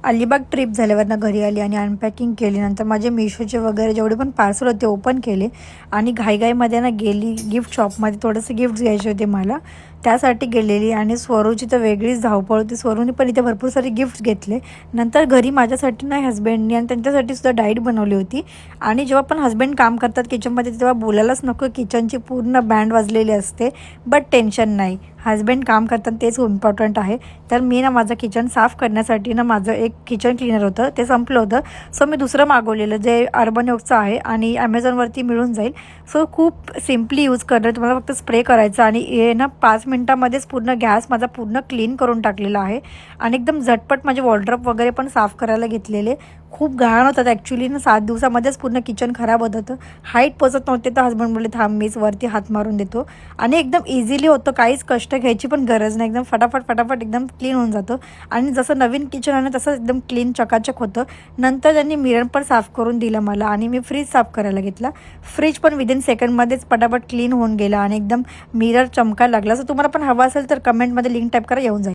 Alibag trip झाल्यावरनं घरी आली आणि अनपॅकिंग केली. नंतर माझे मिशोचे वगैरे जेवढे पण पार्सल होते ओपन केले आणि घाईघाईमध्ये ना गेली गिफ्ट शॉपमध्ये. थोडेसे गिफ्ट्स घ्यायचे होते मला, त्यासाठी गेलेली. आणि स्वरूची तर वेगळीच धावपळ होती. स्वरूने पण इथे भरपूर सारे गिफ्ट्स घेतले. नंतर घरी माझ्यासाठी ना हस्बंडनी आणि त्यांच्यासाठी सुद्धा डाईट बनवली होती. आणि जेव्हा पण हस्बंड काम करतात किचनमध्ये तेव्हा बोलायलाच नको, किचनची पूर्ण बँड वाजलेली असते. बट टेन्शन नाही, हस्बंड काम करतात तेच इम्पॉर्टंट आहे. तर मी ना माझं किचन साफ करण्यासाठी ना माझं एक किचन क्लीनर होतं, ते संपलं होतं. सो मी दुसरं मागवलेलं जे अर्बन योगचं आहे आणि ॲमेझॉनवरती मिळून जाईल. सो खूप सिम्पली यूज करणार, तुम्हाला फक्त स्प्रे करायचं आणि हे ना 5 मिनटामध्येच पूर्ण गॅस माझा पूर्ण क्लीन करून टाकलेला आहे. आणि एकदम झटपट माझे वॉर्डरोब वगैरे पण साफ करायला घेतलेले. खूप घाण होतात ॲक्च्युली ना, 7 दिवसामध्येच पूर्ण किचन खराब होत होतं. हाईट पोचत नव्हते तर हस्बंड बोलले थांब मीच वरती हात मारून देतो. आणि एकदम इझिली होतं, काहीच कष्ट घ्यायची पण गरज नाही. एकदम फटाफट एकदम क्लीन होऊन जातं. आणि जसं नवीन किचन आहे ना तसं एकदम क्लीन चकाचक होतं. नंतर त्यांनी मिरर पण साफ करून दिलं मला आणि मी फ्रीज साफ करायला घेतला. फ्रीज पण विदिन सेकंडमध्येच पटापट क्लीन होऊन गेला आणि एकदम मिरर चमकायला लागला. सो तुम्हाला पण हवं असेल तर कमेंटमध्ये लिंक टाईप करा, येऊन जाईल.